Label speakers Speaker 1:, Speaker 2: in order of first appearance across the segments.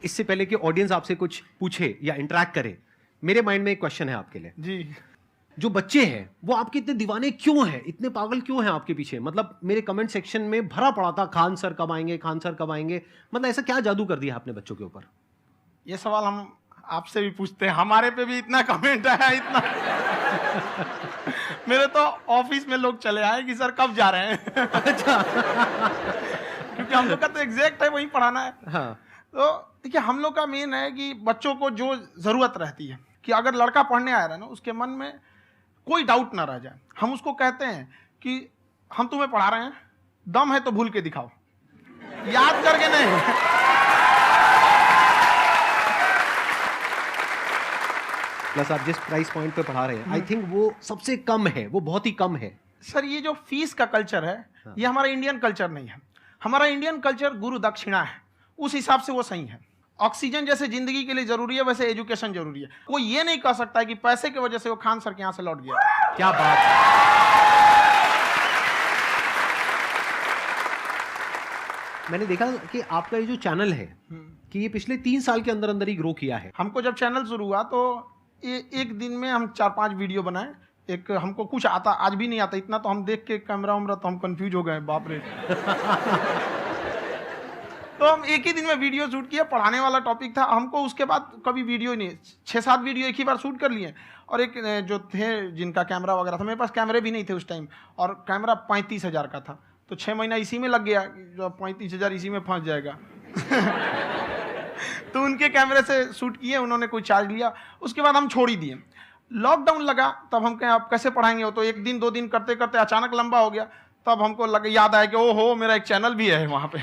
Speaker 1: इससे पहले कि ऑडियंस आपसे कुछ पूछे या इंटरेक्ट करे, मेरे माइंड में एक क्वेश्चन है आपके लिए
Speaker 2: जी।
Speaker 1: जो बच्चे हैं वो आपके इतने दीवाने क्यों हैं, इतने पागल क्यों हैं आपके पीछे? मतलब मेरे कमेंट सेक्शन में भरा पड़ा था खान सर कब आएंगे, खान सर कब आएंगे। मतलब ऐसा क्या जादू कर दिया आपने बच्चों के ऊपर?
Speaker 2: ये सवाल हम आपसे भी पूछते हैं, हमारे पे भी इतना कमेंट आया, इतना मेरे तो ऑफिस में लोग चले आए कि सर कब जा रहे हैं।
Speaker 1: अच्छा।
Speaker 2: क्योंकि हम लोग का तो एग्जैक्ट है वही पढ़ाना है।
Speaker 1: हाँ।
Speaker 2: तो देखिए हम लोग का मेन है कि बच्चों को जो जरूरत रहती है कि अगर लड़का पढ़ने आया रहा ना उसके मन में कोई डाउट ना रह जाए, हम उसको कहते हैं कि हम तुम्हें पढ़ा रहे हैं, दम है तो भूल के दिखाओ, याद करके नहीं।
Speaker 1: प्लस आप जिस प्राइस पॉइंट पे पढ़ा रहे हैं आई थिंक वो सबसे कम है, वो बहुत ही कम है।
Speaker 2: सर ये जो फीस का कल्चर है ये हमारा इंडियन कल्चर नहीं है। हमारा इंडियन कल्चर गुरु दक्षिणा है, उस हिसाब से वो सही है। ऑक्सीजन जैसे जिंदगी के लिए जरूरी है वैसे एजुकेशन जरूरी है। कोई ये नहीं कह सकता है कि पैसे की वजह से वो खान सर के यहाँ से लौट गया।
Speaker 1: क्या बात है। मैंने देखा कि आपका ये जो चैनल है कि ये पिछले 3 साल के अंदर अंदर ही ग्रो किया है।
Speaker 2: हमको जब चैनल शुरू हुआ तो एक दिन में हम 4-5 वीडियो बनाए। एक हमको कुछ आता, आज भी नहीं आता इतना, तो हम देख के कैमरा उमरा तो हम कंफ्यूज हो गए, बाप रे। तो हम एक ही दिन में वीडियो शूट किया, पढ़ाने वाला टॉपिक था हमको। उसके बाद कभी वीडियो नहीं, 6-7 वीडियो एक ही बार शूट कर लिए। और एक जो थे जिनका कैमरा वगैरह था, मेरे पास कैमरे भी नहीं थे उस टाइम, और कैमरा 35,000 का था, तो 6 महीना इसी में लग गया। जो 35,000 इसी में फंस जाएगा। तो उनके कैमरे से शूट किए, उन्होंने कोई चार्ज लिया, उसके बाद हम छोड़ ही दिए। लॉकडाउन लगा तब हम कहें आप कैसे पढ़ाएंगे, वो तो 1 दिन 2 दिन करते करते अचानक लंबा हो गया। तब हमको याद आया कि ओहो मेरा एक चैनल भी है वहाँ पे।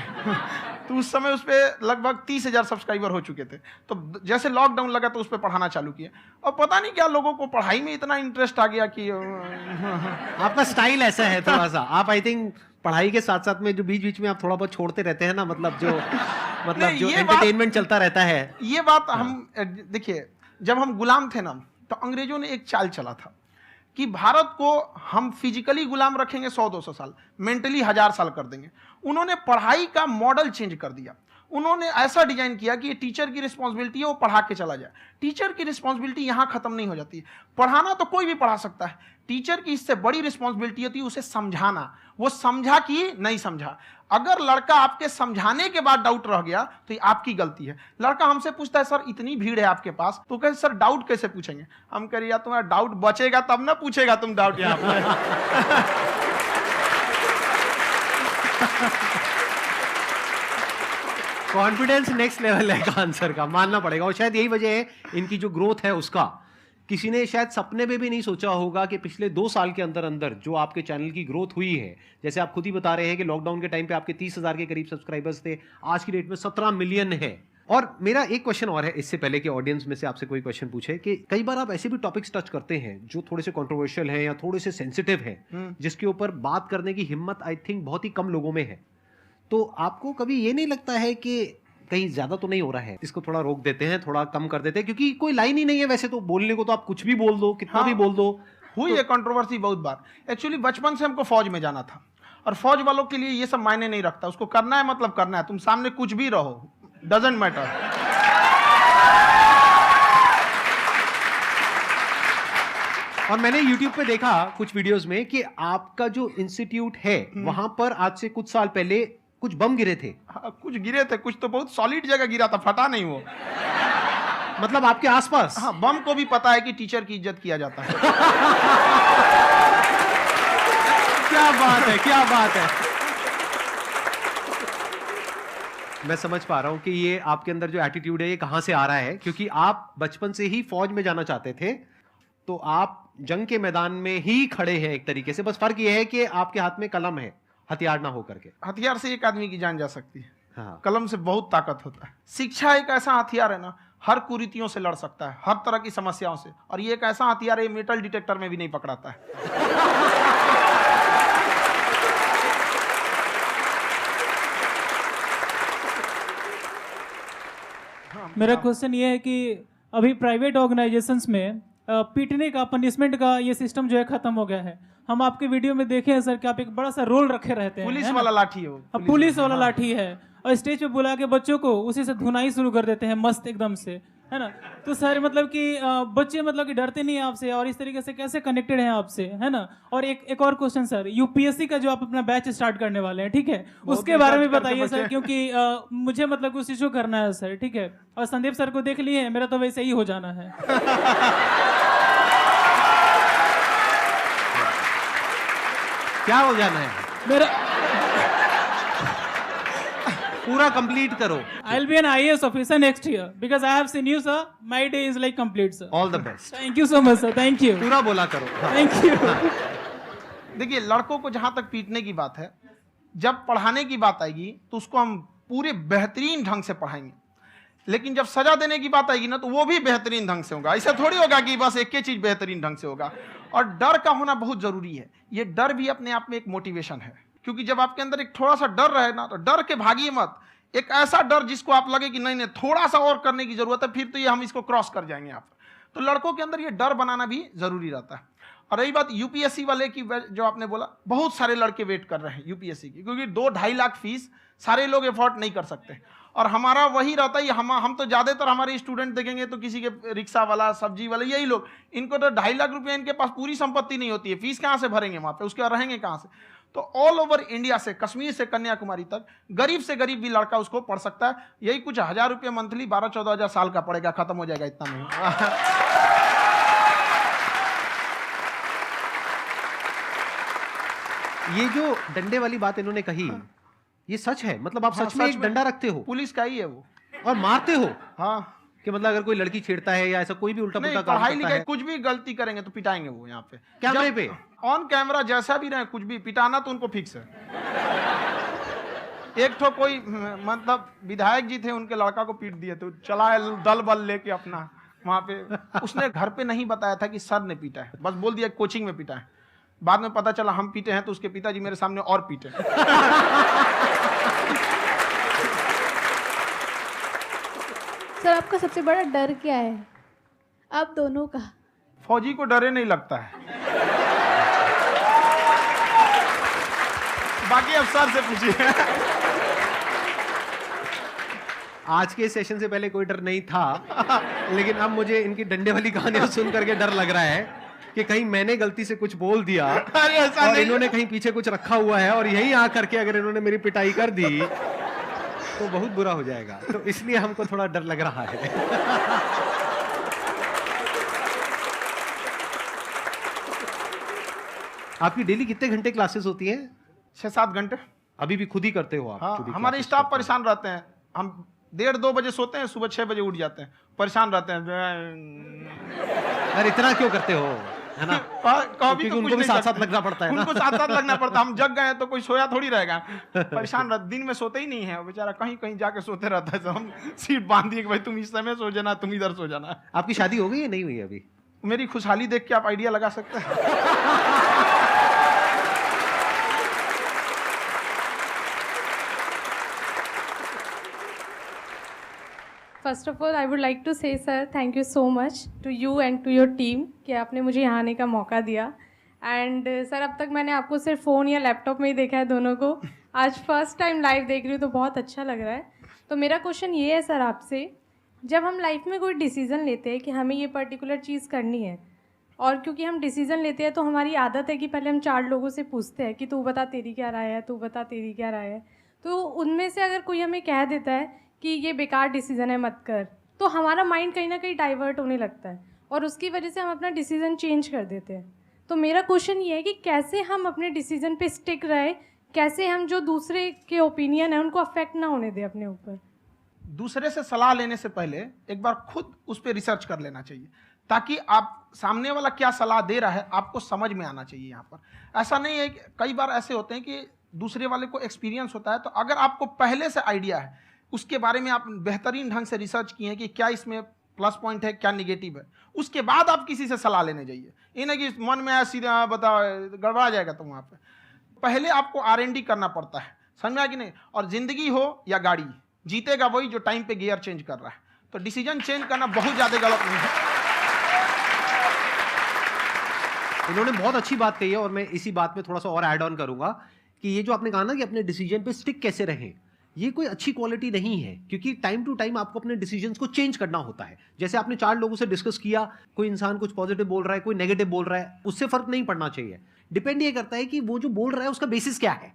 Speaker 2: तो उस समय उस पर लगभग 30,000 सब्सक्राइबर हो चुके थे। तो जैसे लॉकडाउन लगा तो उस पर पढ़ाना चालू किया, और पता नहीं क्या लोगों को पढ़ाई में इतना इंटरेस्ट आ गया कि
Speaker 1: आपका स्टाइल ऐसा है थोड़ा सा, आप आई थिंक पढ़ाई के साथ साथ में जो बीच बीच में आप थोड़ा बहुत छोड़ते रहते हैं ना, मतलब जो एंटरटेनमेंट चलता रहता है।
Speaker 2: ये बात हम देखिए, जब हम गुलाम थे ना तो अंग्रेजों ने एक चाल चला था कि भारत को हम फिजिकली गुलाम रखेंगे 100-200 साल, मेंटली 1000 साल कर देंगे। उन्होंने पढ़ाई का मॉडल चेंज कर दिया। उन्होंने ऐसा डिजाइन किया कि ये टीचर की रिस्पॉन्सिबिलिटी है, वो पढ़ा के चला जाए। टीचर की रिस्पॉन्सिबिलिटी यहाँ खत्म नहीं हो जाती। पढ़ाना तो कोई भी पढ़ा सकता है, टीचर की इससे बड़ी रिस्पॉन्सिबिलिटी होती है उसे समझाना। वो समझा कि नहीं समझा। अगर लड़का आपके समझाने के बाद डाउट रह गया तो ये आपकी गलती है। लड़का हमसे पूछता है सर इतनी भीड़ है आपके पास, तो कहे सर डाउट कैसे पूछेंगे? हम कह रहे यार तुम्हारा डाउट बचेगा तब ना पूछेगा तुम डाउट यहाँ पे।
Speaker 1: कॉन्फिडेंस नेक्स्ट लेवल है खान सर का, मानना पड़ेगा। और शायद यही वजह है इनकी जो ग्रोथ है उसका। किसी ने शायद सपने में भी नहीं सोचा होगा कि पिछले 2 साल के अंदर अंदर जो आपके चैनल की ग्रोथ हुई है, जैसे आप खुद ही बता रहे हैं कि लॉकडाउन के टाइम पे आपके 30,000 के करीब सब्सक्राइबर्स थे, आज की डेट में 17 मिलियन है। और मेरा एक क्वेश्चन और है, इससे पहले कि ऑडियंस में से आपसे कोई क्वेश्चन पूछे, कि कई बार आप ऐसे भी टॉपिक्स टच करते हैं जो थोड़े से कंट्रोवर्शियल हैं या थोड़े से सेंसिटिव हैं, जिसके ऊपर बात करने की हिम्मत आई थिंक बहुत ही कम लोगों में है। तो आपको कभी ये नहीं लगता है कि कहीं ज्यादा तो नहीं हो रहा है, इसको थोड़ा रोक देते हैं, थोड़ा कम कर देते हैं? क्योंकि कोई लाइन ही नहीं है वैसे तो बोलने को, तो आप कुछ भी बोल दो, कितना भी बोल दो।
Speaker 2: हुई है कंट्रोवर्सी बहुत बार। एक्चुअली बचपन से हमको फौज में जाना था, और फौज वालों के लिए ये सब मायने नहीं रखता। उसको करना है मतलब करना है, तुम सामने कुछ भी रहो, डजंट मैटर।
Speaker 1: और मैंने YouTube पे देखा कुछ वीडियोस में कि आपका जो इंस्टीट्यूट है वहां पर आज से कुछ साल पहले कुछ बम गिरे थे।
Speaker 2: हाँ, कुछ गिरे थे, कुछ तो बहुत सॉलिड जगह गिरा था, फटा नहीं वो।
Speaker 1: मतलब आपके आसपास?
Speaker 2: हाँ, बम को भी पता है कि टीचर की इज्जत किया जाता है।
Speaker 1: क्या बात है, क्या बात है। मैं समझ पा रहा हूं कि ये आपके अंदर जो एटीट्यूड है ये कहां से आ रहा है, क्योंकि आप बचपन से ही फौज में जाना चाहते थे, तो आप जंग के मैदान में ही खड़े हैं एक तरीके से। बस फर्क ये है कि आपके हाथ में कलम है, हथियार ना हो करके।
Speaker 2: हथियार से एक आदमी की जान जा सकती है,
Speaker 1: हाँ।
Speaker 2: कलम से बहुत ताकत होता है। शिक्षा एक ऐसा हथियार है ना, हर कुरीतियों से लड़ सकता है, हर तरह की समस्याओं से। और ये एक ऐसा हथियार है, मेटल डिटेक्टर में भी नहीं पकड़ाता है।
Speaker 3: मेरा क्वेश्चन ये है कि अभी प्राइवेट ऑर्गेनाइजेशंस में पीटने का, पनिशमेंट का ये सिस्टम जो है खत्म हो गया है। हम आपके वीडियो में देखे हैं सर कि आप एक बड़ा सा रोल रखे रहते हैं,
Speaker 2: पुलिस
Speaker 3: है ना?
Speaker 2: वाला लाठी है वो,
Speaker 3: अब पुलिस वाला लाठी है, और स्टेज पे बुला के बच्चों को उसी से धुनाई शुरू कर देते हैं मस्त एकदम से, है ना? तो सर मतलब कि बच्चे मतलब कि डरते नहीं हैं आपसे, और इस तरीके से कैसे कनेक्टेड हैं आपसे, है ना? और एक और क्वेश्चन सर, यूपीएससी का जो आप अपना बैच स्टार्ट करने वाले हैं, ठीक है, उसके बारे में बताइए सर, क्योंकि मुझे मतलब उस चीज को करना है सर, ठीक है? और संदीप सर को देख लिए, मेरा तो वैसे ही हो जाना है।
Speaker 1: क्या हो जाना है?
Speaker 3: मेरा
Speaker 1: पूरा कंप्लीट करो।
Speaker 3: I'll be an IAS officer next year because I have seen you, sir. My day is like complete, sir.
Speaker 1: All the best.
Speaker 3: Thank you so much, sir. Thank you.
Speaker 1: पूरा बोला करो।
Speaker 3: Thank you.
Speaker 2: देखिए, लड़कों को जहां तक पीटने की बात है, जब पढ़ाने की बात आएगी तो उसको हम पूरे बेहतरीन ढंग से पढ़ाएंगे, लेकिन जब सजा देने की बात आएगी ना, तो वो भी बेहतरीन ढंग से होगा। ऐसा थोड़ी होगा कि बस एक ही चीज बेहतरीन ढंग से होगा। और डर का होना बहुत जरूरी है। ये डर भी अपने आप में एक मोटिवेशन है, क्योंकि जब आपके अंदर एक थोड़ा सा डर रहे ना, तो डर के भागिए मत। एक ऐसा डर जिसको आप लगे कि नहीं नहीं थोड़ा सा और करने की जरूरत है, फिर तो ये हम इसको क्रॉस कर जाएंगे आप। तो लड़कों के अंदर ये डर बनाना भी जरूरी रहता है। और रही बात यूपीएससी वाले की, जो आपने बोला, बहुत सारे लड़के वेट कर रहे हैं यूपीएससी की, क्योंकि 2-2.5 लाख फीस सारे लोग एफोर्ड नहीं कर सकते। और हमारा वही रहता है, हम तो ज़्यादातर हमारे स्टूडेंट देखेंगे तो किसी के रिक्शा वाला, सब्जी वाला, यही लोग, इनको तो 2.5 लाख रुपये इनके पास पूरी संपत्ति नहीं होती है, फीस कहाँ से भरेंगे वहाँ पे, उसके बाद रहेंगे कहाँ से? तो ऑल ओवर इंडिया से, कश्मीर से कन्याकुमारी तक, गरीब से गरीब भी लड़का उसको पढ़ सकता है। यही कुछ 1000 रुपये मंथली, 12-14 हज़ार साल का पड़ेगा, खत्म हो जाएगा इतना में।
Speaker 1: ये जो डंडे वाली बात इन्होंने कही, ये सच है? मतलब आप
Speaker 2: हाँ,
Speaker 1: सच में
Speaker 2: सच
Speaker 1: एक
Speaker 2: में।
Speaker 1: डंडा रखते हो
Speaker 2: पुलिस का ही है वो।
Speaker 1: और मारते हो?
Speaker 2: हाँ,
Speaker 1: कि मतलब अगर कोई लड़की छेड़ता है या ऐसा कोई भी उल्टा
Speaker 2: नहीं,
Speaker 1: पुल्टा काम
Speaker 2: पढ़ाई
Speaker 1: करता
Speaker 2: लिखाई
Speaker 1: है,
Speaker 2: कुछ भी गलती करेंगे तो पिटाएंगे वो यहाँ पे,
Speaker 1: कैमरे पे?
Speaker 2: ऑन कैमरा जैसा भी रहे, कुछ भी पिटाना तो उनको फिक्स है। एक तो कोई मतलब विधायक जी थे, उनके लड़का को पीट दिए, तो चला दल बल लेके अपना वहां पे। उसने घर पे नहीं बताया था कि सर ने पीटा है, बस बोल दिया कोचिंग में पीटा है। बाद में पता चला हम पीटे हैं, तो उसके पिताजी मेरे सामने और पीटे।
Speaker 4: सर आपका सबसे बड़ा डर क्या है, आप दोनों का?
Speaker 2: फौजी को डरे नहीं लगता है। बाकी अब सर से पूछिए।
Speaker 1: आज के सेशन से पहले कोई डर नहीं था, लेकिन अब मुझे इनकी डंडे वाली कहानियां सुन करके डर लग रहा है कि कहीं मैंने गलती से कुछ बोल दिया
Speaker 2: अरे ऐसा
Speaker 1: और
Speaker 2: नहीं।
Speaker 1: इन्होंने कहीं पीछे कुछ रखा हुआ है, और यही आ करके अगर इन्होंने मेरी पिटाई कर दी तो बहुत बुरा हो जाएगा। तो इसलिए हमको थोड़ा डर लग रहा है। आपकी डेली कितने घंटे क्लासेस होती हैं?
Speaker 2: 6-7 घंटे।
Speaker 1: अभी भी खुद ही करते हो आप?
Speaker 2: हाँ,
Speaker 1: जो भी
Speaker 2: हमारे
Speaker 1: classes
Speaker 2: स्टाफ
Speaker 1: करते हो?
Speaker 2: परेशान रहते हैं। हम 1:30-2 बजे सोते हैं, सुबह 6 बजे उठ जाते हैं, परेशान रहते हैं।
Speaker 1: अरे इतना क्यों करते हो, है ना?
Speaker 2: कभी
Speaker 1: क्योंकि उनको भी साथ साथ लगना पड़ता है ना।
Speaker 2: उनको साथ साथ लगना पड़ता है। हम जग गए तो कोई सोया थोड़ी रहेगा, परेशान रह, दिन में सोते ही नहीं है बेचारा, कहीं कहीं जाके सोते रहता है। तो हम सीट बांध दिए कि भाई तुम इस समय सो जाना, तुम इधर सो जाना।
Speaker 1: आपकी शादी हो गई है नहीं हुई है अभी?
Speaker 2: मेरी खुशहाली देख के आप आइडिया लगा सकते हैं।
Speaker 5: First of all I would like to say sir thank you so much to you and to your team कि आपने मुझे यहाँ आने का मौका दिया। एंड सर अब तक मैंने आपको सिर्फ फ़ोन या लैपटॉप में ही देखा है दोनों को, आज फर्स्ट टाइम लाइव देख रही हूँ तो बहुत अच्छा लग रहा है। तो मेरा क्वेश्चन ये है सर आपसे, जब हम लाइफ में कोई डिसीज़न लेते हैं कि हमें ये पर्टिकुलर चीज़ करनी है, और क्योंकि हम डिसीज़न लेते हैं तो हमारी आदत है कि पहले हम 4 लोगों से पूछते हैं कि तू बता तेरी क्या राय है, तू बता तेरी क्या राय है। तो उनमें से अगर कोई हमें कह देता है कि ये बेकार डिसीज़न है मत कर, तो हमारा माइंड कहीं ना कहीं डाइवर्ट होने लगता है और उसकी वजह से हम अपना डिसीज़न चेंज कर देते हैं। तो मेरा क्वेश्चन ये है कि कैसे हम अपने डिसीज़न पे स्टिक रहे, कैसे हम जो दूसरे के ओपिनियन है उनको अफेक्ट ना होने दें अपने ऊपर।
Speaker 2: दूसरे से सलाह लेने से पहले एक बार खुद उस पर रिसर्च कर लेना चाहिए, ताकि आप सामने वाला क्या सलाह दे रहा है आपको समझ में आना चाहिए। यहाँ पर ऐसा नहीं है कि कई बार ऐसे होते हैं कि दूसरे वाले को एक्सपीरियंस होता है, तो अगर आपको पहले से आइडिया है, उसके बारे में आप बेहतरीन ढंग से रिसर्च किए हैं कि क्या इसमें प्लस पॉइंट है, क्या निगेटिव है, उसके बाद आप किसी से सलाह लेने जाइए। ये नहीं कि मन में आया सीधा बताओ, गड़बड़ा जाएगा। तो वहाँ पे पहले आपको R&D करना पड़ता है, समझ में आया कि नहीं? और जिंदगी हो या गाड़ी, जीतेगा वही जो टाइम पे गियर चेंज कर रहा है। तो डिसीजन चेंज करना बहुत ज़्यादा गलत नहीं है।
Speaker 1: इन्होंने बहुत अच्छी बात कही है और मैं इसी बात में थोड़ा सा और ऐड ऑन करूंगा कि ये जो आपने कहा ना कि अपने डिसीजन पे स्टिक कैसे रहें, ये कोई अच्छी क्वालिटी नहीं है, क्योंकि टाइम टू टाइम आपको अपने डिसीजंस को चेंज करना होता है। जैसे आपने 4 लोगों से डिस्कस किया, कोई इंसान कुछ पॉजिटिव बोल रहा है, कोई नेगेटिव बोल रहा है, उससे फर्क नहीं पड़ना चाहिए। डिपेंड ये करता है कि वो जो बोल रहा है उसका बेसिस क्या है।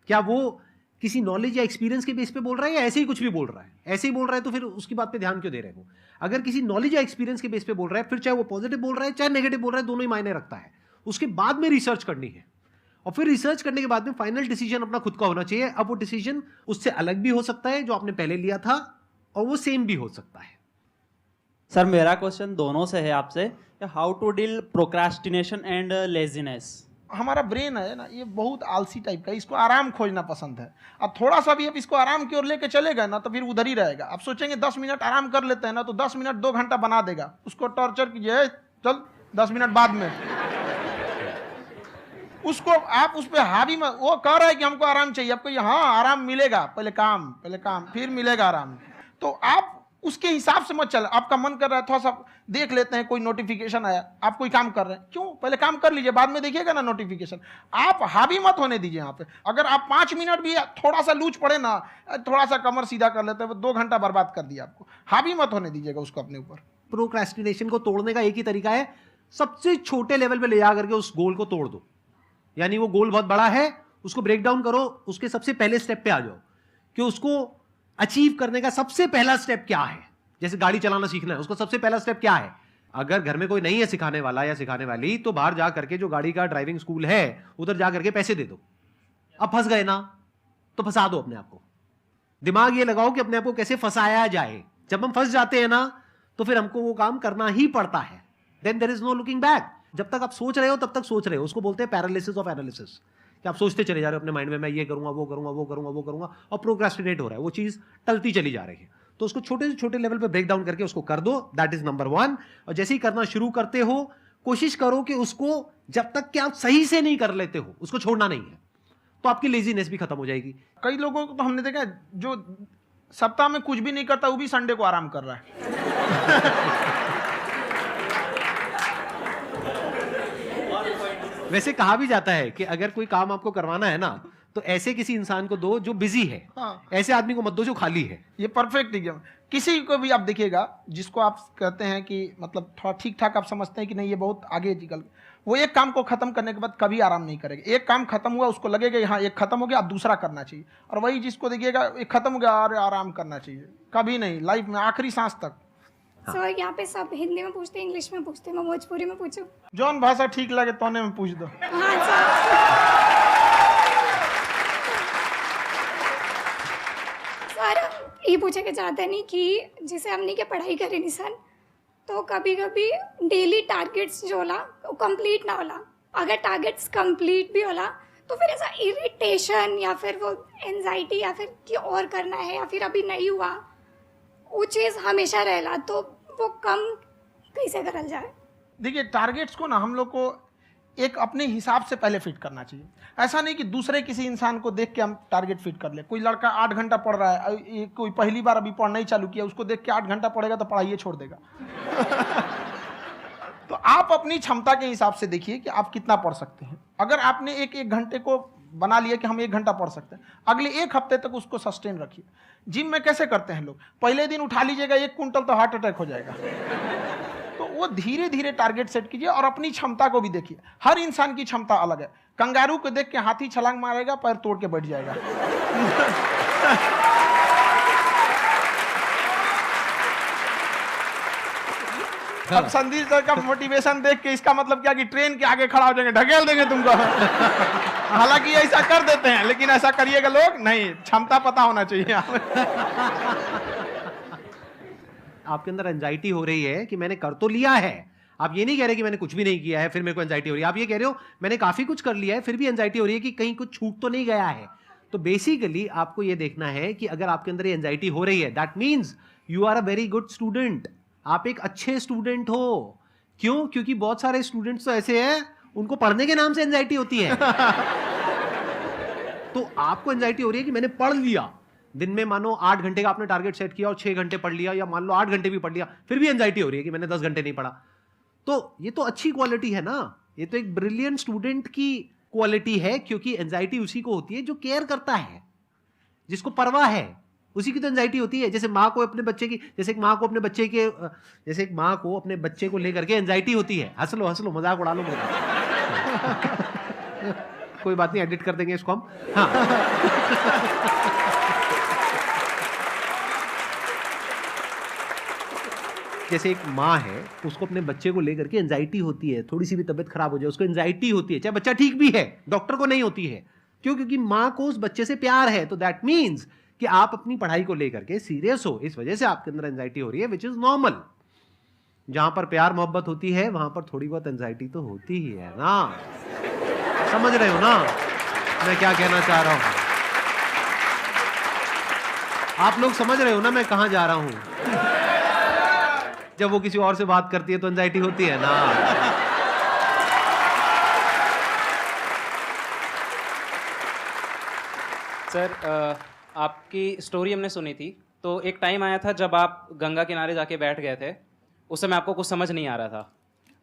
Speaker 1: क्या वो किसी नॉलेज या एक्सपीरियंस के बेस पे बोल रहा है या ऐसे ही कुछ भी बोल रहा है? ऐसे ही बोल रहा है तो फिर उसकी बात पे ध्यान क्यों दे रहे हो? अगर किसी नॉलेज या एक्सपीरियंस के बेस पे बोल रहा है, फिर चाहे वो पॉजिटिव बोल रहा है चाहे नेगेटिव बोल रहा है, दोनों ही मायने रखता है। उसके बाद में रिसर्च करनी है और फिर रिसर्च करने के बाद में फाइनल डिसीजन अपना खुद का होना चाहिए। अब वो डिसीजन उससे अलग भी हो सकता है जो आपने पहले लिया था, और वो सेम भी हो सकता है।
Speaker 6: सर मेरा क्वेश्चन दोनों से है आपसे, how to deal procrastination and laziness.
Speaker 2: हमारा ब्रेन है ना, ये बहुत आलसी टाइप का, इसको आराम खोजना पसंद है। अब थोड़ा सा भी अब इसको आराम की ओर लेके चले गए ना तो फिर उधर ही रहेगा। आप सोचेंगे 10 मिनट आराम कर लेते हैं ना, तो 10 मिनट 2 घंटा बना देगा। उसको टॉर्चर कीजिए, चल 10 मिनट बाद में। उसको आप उस पर हावी मत, वो कह रहा है कि हमको आराम चाहिए, आपको हाँ आराम मिलेगा, पहले काम फिर मिलेगा आराम। तो आप उसके हिसाब से मत चल। आपका मन कर रहा है थोड़ा सा देख लेते हैं, कोई नोटिफिकेशन आया, आप कोई काम कर रहे हैं, क्यों पहले काम कर लीजिए, बाद में देखिएगा ना नोटिफिकेशन। आप हावी मत होने दीजिए यहाँ पे। अगर आप 5 मिनट भी थोड़ा सा लूज पड़े ना, थोड़ा सा कमर सीधा कर लेते हैं, 2 घंटा बर्बाद कर दिया आपको। हावी मत होने दीजिएगा उसको अपने ऊपर।
Speaker 1: प्रोक्रेस्टिनेशन को तोड़ने का एक ही तरीका है, सबसे छोटे लेवल पे ले जा करके उस गोल को तोड़ दो। यानी वो गोल बहुत बड़ा है, उसको ब्रेक डाउन करो, उसके सबसे पहले स्टेप पे आ जाओ कि उसको अचीव करने का सबसे पहला स्टेप क्या है। जैसे गाड़ी चलाना सीखना है, उसका सबसे पहला स्टेप क्या है। अगर घर में कोई नहीं है सिखाने वाला या सिखाने वाली, तो बाहर जा करके जो गाड़ी का ड्राइविंग स्कूल है उधर जा करके पैसे दे दो। अब फंस गए ना तो फंसा दो अपने आप को। दिमाग ये लगाओ कि अपने आप को कैसे फंसाया जाए। जब हम फंस जाते हैं ना तो फिर हमको वो काम करना ही पड़ता है। Then there is no looking back. जब तक आप सोच रहे हो तब तक सोच रहे हो, उसको बोलते हैं पैरालिसिस ऑफ एनालिसिस, कि आप सोचते चले जा रहे हो अपने माइंड में, मैं ये करूंगा वो करूंगा वो करूंगा वो करूंगा, और प्रोक्रेस्टिनेट हो रहा है, वो चीज टलती चली जा रही है। तो उसको छोटे से छोटे लेवल पे ब्रेक डाउन करके उसको कर दो, दैट इज नंबर 1। और जैसे ही करना शुरू करते हो, कोशिश करो कि उसको जब तक कि आप सही से नहीं कर लेते हो उसको छोड़ना नहीं है, तो आपकी लेजीनेस भी खत्म हो जाएगी।
Speaker 2: कई लोगों को तो हमने देखा है, जो सप्ताह में कुछ भी नहीं करता वो भी संडे को आराम कर रहा है।
Speaker 1: वैसे कहा भी जाता है कि अगर कोई काम आपको करवाना है ना तो ऐसे किसी इंसान को दो जो बिजी है।
Speaker 2: हाँ।
Speaker 1: ऐसे आदमी को मत दो जो खाली है।
Speaker 2: ये परफेक्ट एग्जाम। किसी को भी आप देखिएगा जिसको आप कहते हैं कि मतलब थोड़ा ठीक ठाक आप समझते हैं कि नहीं ये बहुत आगे निकल, वो एक काम को खत्म करने के बाद कभी आराम नहीं करेगा। एक काम खत्म हुआ उसको लगेगा हाँ एक खत्म हो गया, अब दूसरा करना चाहिए। और वही जिसको देखिएगा एक खत्म हो गया और आराम करना चाहिए, कभी नहीं, लाइफ में आखिरी सांस तक।
Speaker 7: सर यहाँ पे सब हिंदी में पूछते हैं, इंग्लिश में पूछते हैं, मैं भोजपुरी में पूछूं?
Speaker 2: जौन भाषा ठीक लगे तोने में पूछ दो।
Speaker 7: हाँ सर। सर ये पूछे के चाहते नहीं कि जैसे हमने क्या पढ़ाई करी नहीं सर, तो कभी कभी डेली टारगेट्स जो होला वो कंप्लीट ना होला। अगर टारगेट्स कंप्लीट भी होला तो फिर ऐसा इरिटेशन या फिर वो एंजाइटी या फिर कि और करना है या फिर अभी नहीं हुआ, वो चीज़ हमेशा रहेला। तो वो कम कैसे करल जाए?
Speaker 2: देखिए टारगेट्स को ना हम लोग को एक अपने हिसाब से पहले फिट करना चाहिए। ऐसा नहीं कि दूसरे किसी इंसान को देख के हम टारगेट फिट कर ले। कोई लड़का 8 घंटा पढ़ रहा है, कोई पहली बार अभी पढ़ना ही चालू किया, उसको देख के 8 घंटा पढ़ेगा तो पढ़ाई छोड़ देगा। तो आप अपनी क्षमता के हिसाब से देखिए कि आप कितना पढ़ सकते हैं। अगर आपने एक घंटे को बना लिया कि हम 1 घंटा पढ़ सकते हैं, अगले 1 हफ्ते तक उसको सस्टेन रखिए। जिम में कैसे करते हैं लोग, पहले दिन उठा लीजिएगा 1 क्विंटल तो हार्ट अटैक हो जाएगा। तो वो धीरे धीरे टारगेट सेट कीजिए और अपनी क्षमता को भी देखिए। हर इंसान की क्षमता अलग है। कंगारू को देख के हाथी छलांग मारेगा, पैर तोड़ के बैठ जाएगा। अब संदीप सर का मोटिवेशन देख के इसका मतलब क्या कि ट्रेन के आगे खड़ा हो जाएंगे, ढकेल देंगे तुमको। हालांकि ऐसा कर देते हैं, लेकिन ऐसा करिएगा लोग नहीं, क्षमता पता होना चाहिए।
Speaker 1: आपके अंदर एंजाइटी हो रही है कि मैंने कर तो लिया है, आप ये नहीं कह रहे कि मैंने कुछ भी नहीं किया है फिर मेरे को एंजाइटी हो रही है। आप ये कह रहे हो मैंने काफी कुछ कर लिया है फिर भी एंजाइटी हो रही है कि कहीं कुछ छूट तो नहीं गया है। तो बेसिकली आपको ये देखना है कि अगर आपके अंदर ये एंजाइटी हो रही है, that means you are a very good student. आप एक अच्छे स्टूडेंट हो। क्यों? क्योंकि बहुत सारे स्टूडेंट्स तो ऐसे हैं उनको पढ़ने के नाम से एंजाइटी होती है। तो आपको एंजाइटी हो रही है कि मैंने पढ़ लिया, दिन में मानो 8 घंटे का आपने टारगेट सेट किया और 6 घंटे पढ़ लिया, या मान लो 8 घंटे भी पढ़ लिया, फिर भी एंजाइटी हो रही है कि मैंने 10 घंटे नहीं पढ़ा। तो ये तो अच्छी क्वालिटी है ना, ये तो एक ब्रिलियंट स्टूडेंट की क्वालिटी है, क्योंकि एंजाइटी उसी को होती है जो केयर करता है, जिसको परवाह है, उसी की तो एंजाइटी होती है। जैसे माँ को अपने बच्चे की, जैसे एक माँ को अपने बच्चे के, जैसे एक माँ को अपने बच्चे को लेकर के एंजाइटी होती है। हंस लो मजाक उड़ा लो मेरा। कोई बात नहीं, एडिट कर देंगे इसको हम। हाँ जैसे एक माँ है, उसको अपने बच्चे को लेकर के एंजाइटी होती है, थोड़ी सी भी तबीयत खराब हो जाए उसको एंजाइटी होती है, चाहे बच्चा ठीक भी है, डॉक्टर को नहीं होती है। क्यों? क्योंकि माँ को उस बच्चे से प्यार है। तो दैट मीन्स कि आप अपनी पढ़ाई को लेकर के सीरियस हो, इस वजह से आपके अंदर एंजाइटी हो रही है, विच इज नॉर्मल। जहां पर प्यार मोहब्बत होती है वहां पर थोड़ी बहुत एंजाइटी तो होती ही है ना। समझ रहे हो ना मैं क्या कहना चाह रहा हूं? आप लोग समझ रहे हो ना मैं कहां जा रहा हूं? जब वो किसी और से बात करती है तो एंजाइटी होती है ना।
Speaker 8: सर आपकी स्टोरी हमने सुनी थी, तो एक टाइम आया था जब आप गंगा किनारे जाके बैठ गए थे, उस समय आपको कुछ समझ नहीं आ रहा था।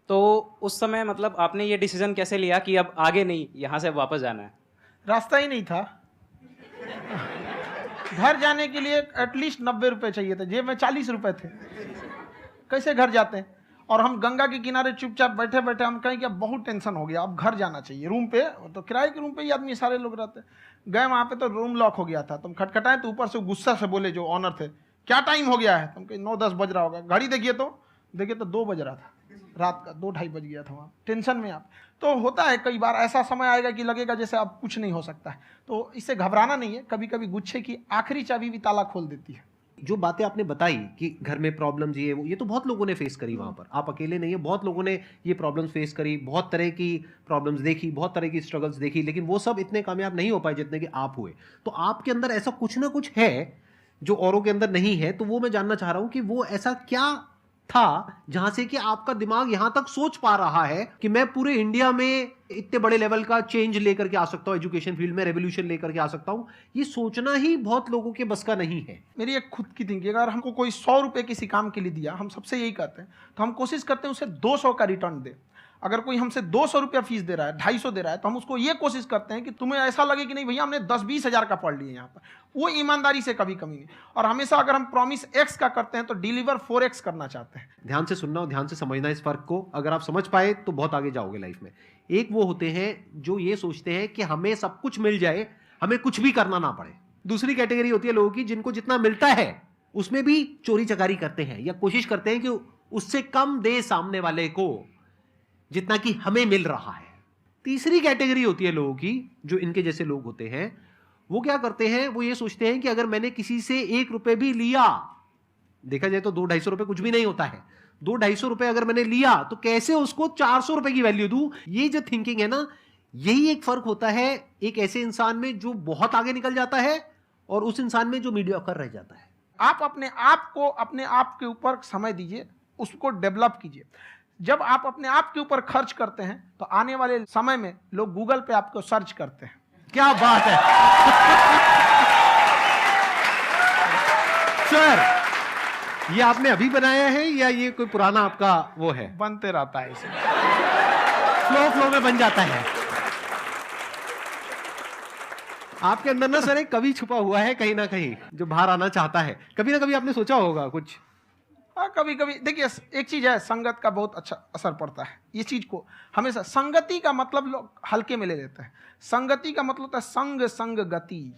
Speaker 8: तो उस समय मतलब आपने ये डिसीजन कैसे लिया कि अब आगे नहीं, यहाँ से वापस जाना है?
Speaker 2: रास्ता ही नहीं था। घर जाने के लिए एटलीस्ट 90 रुपए चाहिए थे, जेब में 40 रुपए थे। कैसे घर जाते हैं? और हम गंगा के किनारे चुपचाप बैठे बैठे हम कहें कि अब बहुत टेंशन हो गया, अब घर जाना चाहिए। रूम पे तो किराए के रूम पे ही आदमी सारे लोग रहते। गए वहाँ पे तो रूम लॉक हो गया था। तुम खटखटाए तो ऊपर से गुस्सा से बोले जो ऑनर थे, क्या टाइम हो गया है? तुम कहीं 9-10 बज रहा होगा। घड़ी देखिए तो 2 बज रहा था रात का, 2-2:30 बज गया था वहाँ। टेंशन में आप तो होता है, कई बार ऐसा समय आएगा कि लगेगा जैसे अब कुछ नहीं हो सकता है। तो इससे घबराना नहीं है। कभी कभी गुच्छे की आखिरी चाबी भी ताला खोल देती है।
Speaker 1: जो बातें आपने बताई कि घर में प्रॉब्लम्स ये तो बहुत लोगों ने फेस करी वहां पर। आप अकेले नहीं है, बहुत लोगों ने ये प्रॉब्लम्स फेस करी, बहुत तरह की प्रॉब्लम्स देखी, बहुत तरह की स्ट्रगल्स देखी, लेकिन वो सब इतने कामयाब नहीं हो पाए जितने कि आप हुए। तो आपके अंदर ऐसा कुछ ना कुछ है जो औरों के अंदर नहीं है। तो वो मैं जानना चाह रहा हूं कि वो ऐसा क्या था जहां से कि आपका दिमाग यहां तक सोच पा रहा है कि मैं पूरे इंडिया में इतने बड़े लेवल का चेंज लेकर के आ सकता हूं, एजुकेशन फील्ड में रेवोल्यूशन लेकर के आ सकता हूं। ये सोचना ही बहुत लोगों के बस का नहीं है।
Speaker 2: मेरी एक खुद की थिंकिंग, अगर हमको कोई 100 रुपए किसी काम के लिए दिया, हम सबसे यही कहते हैं, तो हम कोशिश करते हैं उसे 200 का रिटर्न दे। अगर कोई हमसे 200 रुपया फीस दे रहा है, 250 दे रहा है, तो हम उसको ये कोशिश करते हैं कि तुम्हें ऐसा लगे कि नहीं भैया हमने 10-20 हज़ार का पढ़ लिया यहाँ पर। वो ईमानदारी से कभी कमी नहीं। और हमेशा अगर हम प्रॉमिस X का करते हैं तो डिलीवर 4X करना चाहते हैं।
Speaker 1: ध्यान से सुनना और ध्यान से समझना इस फर्क को। अगर आप समझ पाए तो बहुत आगे जाओगे लाइफ में। एक वो होते हैं जो ये सोचते हैं कि हमें सब कुछ मिल जाए, हमें कुछ भी करना ना पड़े। दूसरी कैटेगरी होती है लोगों की जिनको जितना मिलता है उसमें भी चोरी चकारी करते हैं या कोशिश करते हैं कि उससे कम दे सामने वाले को जितना कि हमें मिल रहा है। तीसरी कैटेगरी होती है लोगों की जो इनके जैसे लोग होते हैं। वो क्या करते हैं? वो ये सोचते हैं कि अगर मैंने किसी से 1 रुपए भी लिया, देखा जाए तो 200-250 रुपए कुछ भी नहीं होता है, 200-250 रुपए अगर मैंने लिया तो कैसे उसको 400 रुपए की वैल्यू दूं। ये जो थिंकिंग है ना, यही एक फर्क होता है एक ऐसे इंसान में जो बहुत आगे निकल जाता है और उस इंसान में जो मीडियोकर रह जाता है।
Speaker 2: आप अपने आप के ऊपर समय दीजिए, उसको डेवलप कीजिए। जब आप अपने आप के ऊपर खर्च करते हैं तो आने वाले समय में लोग गूगल पे आपको सर्च करते हैं।
Speaker 1: क्या बात है सर, ये आपने अभी बनाया है या ये कोई पुराना आपका वो है?
Speaker 2: बनते रहता है इसे,
Speaker 1: फ्लो में बन जाता है। आपके अंदर ना सर एक कवि छुपा हुआ है कहीं ना कहीं जो बाहर आना चाहता है। कभी ना कभी आपने सोचा होगा कुछ?
Speaker 2: हाँ, कभी कभी देखिए, एक चीज है, संगत का बहुत अच्छा असर पड़ता है। ये चीज को हमेशा, संगति का मतलब लोग हल्के में ले लेते हैं। संगति का मतलब होता है संग गति।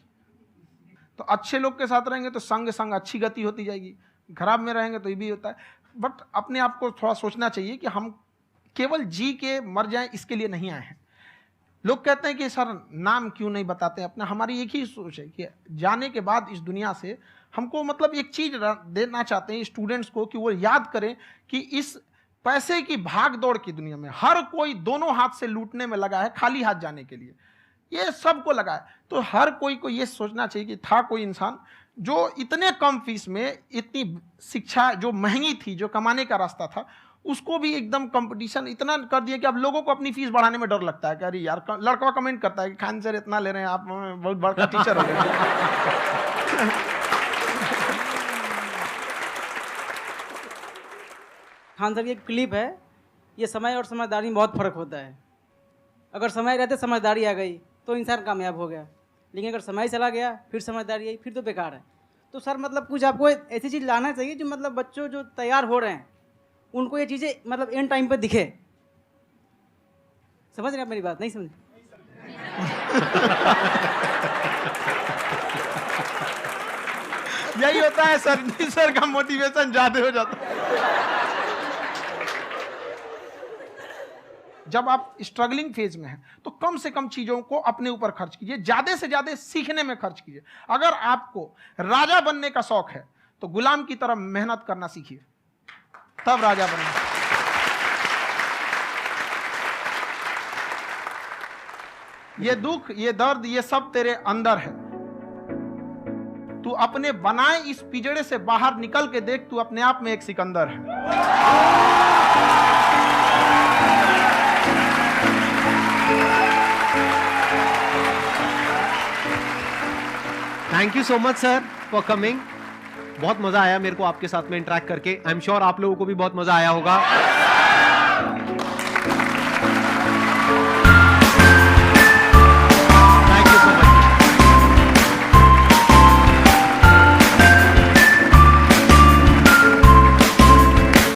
Speaker 2: तो अच्छे लोग के साथ रहेंगे तो संग अच्छी गति होती जाएगी, खराब में रहेंगे तो ये भी होता है। बट अपने आप को थोड़ा सोचना चाहिए कि हम केवल जी के मर जाएं इसके लिए नहीं आए हैं। लोग कहते हैं कि सर नाम क्यों नहीं बताते अपना। हमारी एक ही सोच है कि जाने के बाद इस दुनिया से हमको मतलब एक चीज देना चाहते हैं स्टूडेंट्स को कि वो याद करें कि इस पैसे की भाग दौड़ की दुनिया में हर कोई दोनों हाथ से लूटने में लगा है, खाली हाथ जाने के लिए ये सबको लगा है। तो हर कोई को ये सोचना चाहिए कि था कोई इंसान जो इतने कम फीस में इतनी शिक्षा जो महंगी थी, जो कमाने का रास्ता था, उसको भी एकदम कंपटीशन इतना कर दिया कि अब लोगों को अपनी फीस बढ़ाने में डर लगता है कि अरे यार, लड़का कमेंट करता है कि खान सर इतना ले रहे हैं, आप बहुत बड़ा टीचर हो गए।
Speaker 6: खान सर की एक क्लिप है, ये समय और समझदारी में बहुत फर्क होता है।
Speaker 9: अगर समय रहते समझदारी आ गई तो इंसान कामयाब हो गया, लेकिन अगर समय चला गया फिर समझदारी आई फिर तो बेकार है। तो सर मतलब कुछ आपको ऐसी चीज़ लाना चाहिए जो मतलब बच्चों जो तैयार हो रहे हैं उनको ये चीज़ें मतलब एंड टाइम पे दिखे। समझ रहे आप मेरी बात? नहीं समझ?
Speaker 2: यही होता है सर, सर का मोटिवेशन ज्यादा हो जाता है। जब आप स्ट्रगलिंग फेज में हैं तो कम से कम चीजों को अपने ऊपर खर्च कीजिए, ज्यादा से ज्यादा सीखने में खर्च कीजिए। अगर आपको राजा बनने का शौक है तो गुलाम की तरह मेहनत करना सीखिए, तब राजा बनना। ये दुख, ये दर्द, ये सब तेरे अंदर है। तू अपने बनाए इस पिंजड़े से बाहर निकल के देख, तू अपने आप में एक सिकंदर है।
Speaker 1: Thank you so much sir for coming. बहुत मजा आया मेरे को आपके साथ में इंटरेक्ट करके। आई एम श्योर आप लोगों को भी बहुत मजा आया होगा।